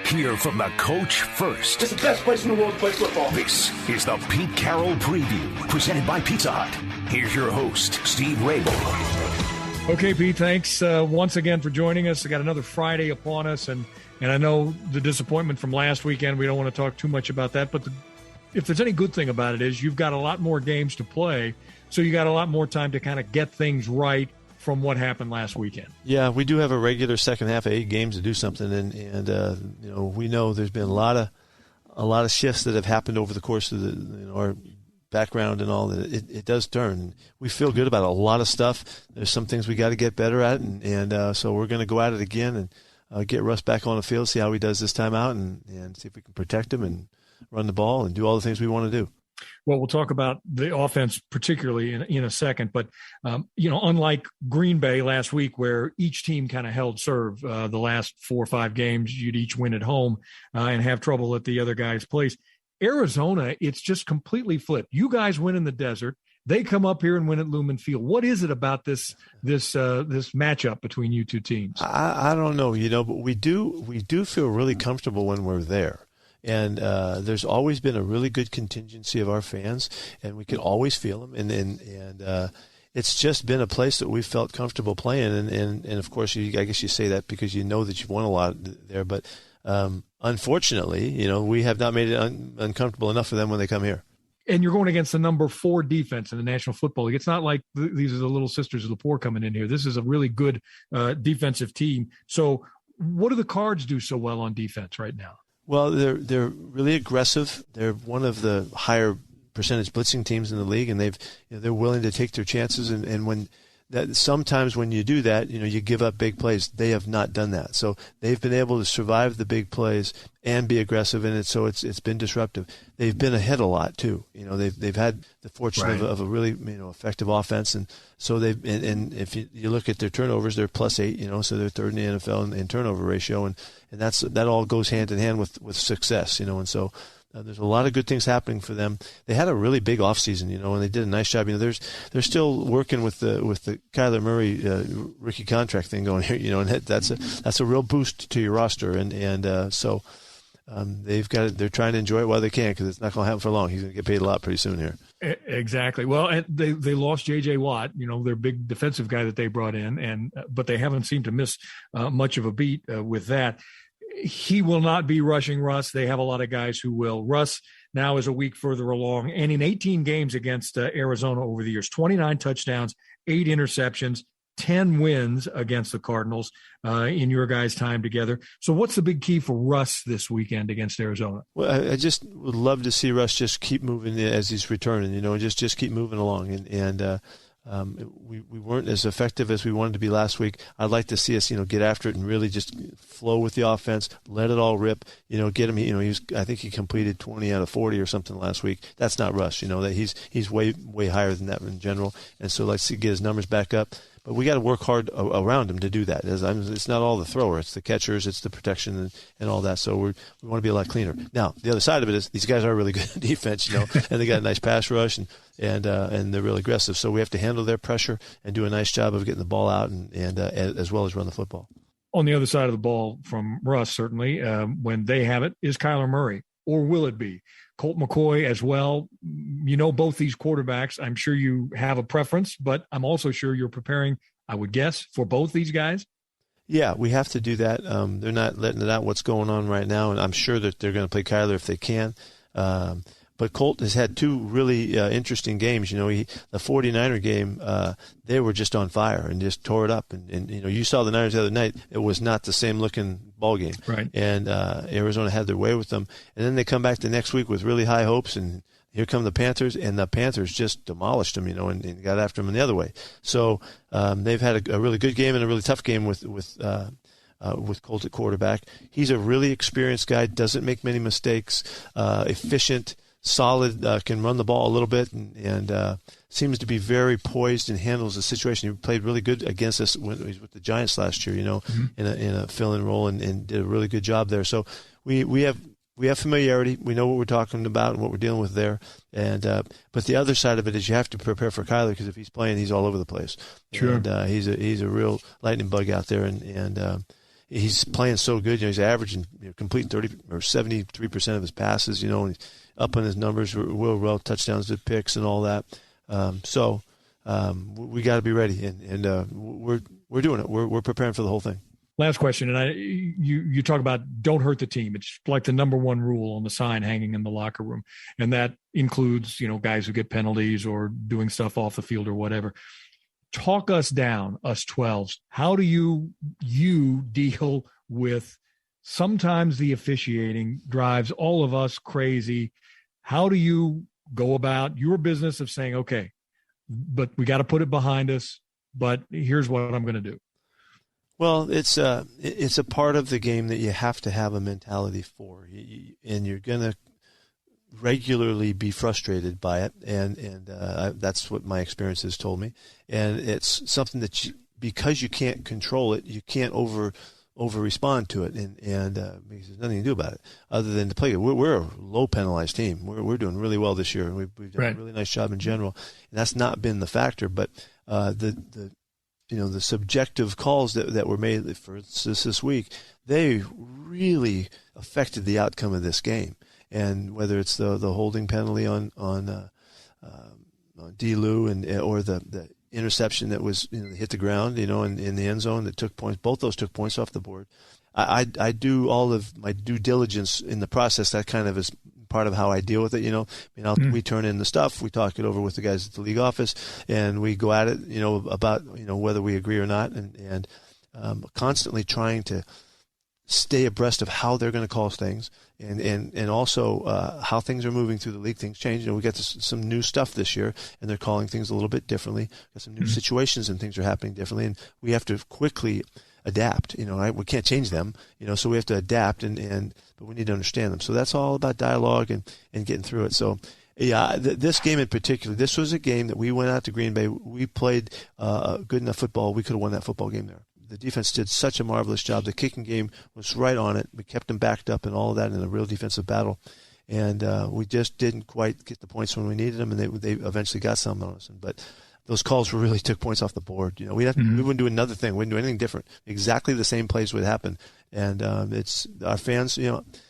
Hear from the coach first. It's the best place in the world to play football. This is the Pete Carroll Preview, presented by Pizza Hut. Here's your host, Steve Raible. Okay, Pete, thanks once again for joining us. We got another Friday upon us, and I know the disappointment from last weekend. We don't want to talk too much about that, but if there's any good thing about it is you've got a lot more games to play, so you got a lot more time to kind of get things right from what happened last weekend. Yeah, we do have a regular second half of 8 games to do something, and we know there's been a lot of shifts that have happened over the course of our background and all that. It does turn. We feel good about a lot of stuff. There's some things we got to get better at, and so we're going to go at it again and get Russ back on the field, see how he does this time out, and see if we can protect him and run the ball and do all the things we want to do. Well, we'll talk about the offense particularly in a second, but unlike Green Bay last week, where each team kind of held serve the last 4 or 5 games, you'd each win at home and have trouble at the other guy's place. Arizona, it's just completely flipped. You guys win in the desert. They come up here and win at Lumen Field. What is it about this matchup between you two teams? I don't know, but we do feel really comfortable when we're there. And there's always been a really good contingency of our fans, and we can always feel them. And it's just been a place that we felt comfortable playing. And of course, I guess you say that because you know that you've won a lot there. But unfortunately, we have not made it uncomfortable enough for them when they come here. And you're going against the number 4 defense in the National Football League. It's not like these are the little sisters of the poor coming in here. This is a really good defensive team. So what do the Cards do so well on defense right now? Well, they're really aggressive. They're one of the higher percentage blitzing teams in the league, and they're willing to take their chances. And sometimes when you do that, you give up big plays. They have not done that, so they've been able to survive the big plays and be aggressive in it. So it's been disruptive. They've been ahead a lot too. They've had the fortune of a really effective offense, and so and if you look at their turnovers, they're +8. So they're third in the NFL in turnover ratio, and that all goes hand in hand with success. And so. There's a lot of good things happening for them. They had a really big offseason, and they did a nice job. They're still working with the Kyler Murray rookie contract thing going here, and that's a real boost to your roster. So they're trying to enjoy it while they can, because it's not going to happen for long. He's going to get paid a lot pretty soon here. Exactly. Well, and they lost J.J. Watt, their big defensive guy that they brought in, but they haven't seemed to miss much of a beat with that. He will not be rushing Russ. They have a lot of guys who will. Russ now is a week further along, and in 18 games against Arizona over the years, 29 touchdowns, 8 interceptions, 10 wins against the Cardinals in your guys' time together. So what's the big key for Russ this weekend against Arizona? Well, I just would love to see Russ just keep moving as he's returning, just keep moving along. We weren't as effective as we wanted to be last week. I'd like to see us, get after it and really just flow with the offense, let it all rip. Get him. I think he completed 20 out of 40 or something last week. That's not Russ. That he's way higher than that in general. And so let's get his numbers back up. But we got to work hard around him to do that. It's not all the thrower; it's the catchers, it's the protection, and all that. So we want to be a lot cleaner. Now, the other side of it is these guys are really good at defense, and they got a nice pass rush, and they're really aggressive. So we have to handle their pressure and do a nice job of getting the ball out, and as well as run the football. On the other side of the ball from Russ, certainly, when they have it, is Kyler Murray, or will it be? Colt McCoy as well. Both these quarterbacks. I'm sure you have a preference, but I'm also sure you're preparing, I would guess, for both these guys. Yeah, we have to do that. They're not letting it out what's going on right now, and I'm sure that they're going to play Kyler if they can. But Colt has had 2 really interesting games. The 49er game, they were just on fire and just tore it up. And you saw the Niners the other night. It was not the same looking ball game. Right. And Arizona had their way with them. And then they come back the next week with really high hopes, and here come the Panthers, and the Panthers just demolished them, and got after them in the other way. So they've had a really good game and a really tough game with Colt at quarterback. He's a really experienced guy, doesn't make many mistakes, efficient, solid, can run the ball a little bit, and seems to be very poised and handles the situation. He played really good against us when he was with the Giants last year, in a fill-in role, and did a really good job there. So we have familiarity. We know what we're talking about and what we're dealing with there. And but the other side of it is you have to prepare for Kyler, because if he's playing, he's all over the place. Sure. And he's a real lightning bug out there, and he's playing so good. He's averaging completing 30 or 73% of his passes. And he's up on his numbers, well touchdowns to picks and all that. We got to be ready, and we're doing it. We're preparing for the whole thing. Last question, and you talk about don't hurt the team. It's like the number one rule on the sign hanging in the locker room, and that includes guys who get penalties or doing stuff off the field or whatever. Talk us down, us 12s. How do you deal with sometimes the officiating drives all of us crazy? How do you go about your business of saying, okay, but we got to put it behind us, but here's what I'm going to do? Well, it's a part of the game that you have to have a mentality for, and you're going to regularly be frustrated by it, and that's what my experience has told me. And it's something that because you can't control it, you can't over respond to it, and because there's nothing to do about it other than to play it. We're a low penalized team. We're doing really well this year, and we've done a really nice job in general. And that's not been the factor, but the subjective calls that were made for this week, they really affected the outcome of this game. And whether it's the holding penalty on D-Lou or the interception that was hit the ground in the end zone that took points, both those took points off the board. I do all of my due diligence in the process. That kind of is part of how I deal with it. We turn in the stuff, we talk it over with the guys at the league office, and we go at it, about whether we agree or not, and constantly trying to stay abreast of how they're going to call things, and also how things are moving through the league. Things change. We got some new stuff this year, and they're calling things a little bit differently. Got some new situations, and things are happening differently, and we have to quickly adapt. We can't change them. So we have to adapt, but we need to understand them. So that's all about dialogue and getting through it. So. Yeah, this game in particular, this was a game that we went out to Green Bay. We played good enough football. We could have won that football game there. The defense did such a marvelous job. The kicking game was right on it. We kept them backed up and all of that in a real defensive battle. And we just didn't quite get the points when we needed them, and they eventually got some on us. But those calls really took points off the board. We wouldn't do another thing. We wouldn't do anything different. Exactly the same plays would happen. And it's our fans,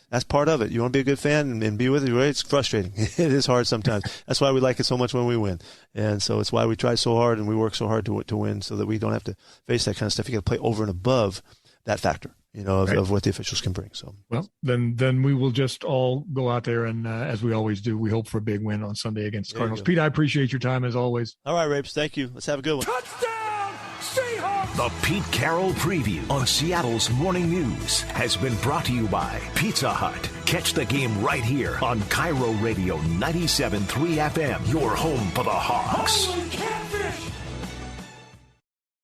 that's part of it. You want to be a good fan and be with it. It's frustrating. It is hard sometimes. That's why we like it so much when we win. And so it's why we try so hard and we work so hard to win, so that we don't have to face that kind of stuff. You got to play over and above that factor, of what the officials can bring. So, well, then we will just all go out there and, as we always do, we hope for a big win on Sunday against the Cardinals. Pete, I appreciate your time as always. All right, Rapes. Thank you. Let's have a good one. Touchdown, Seahawks! The Pete Carroll Preview on Seattle's Morning News has been brought to you by Pizza Hut. Catch the game right here on KIRO Radio 97.3 FM, your home for the Hawks. Holy catfish!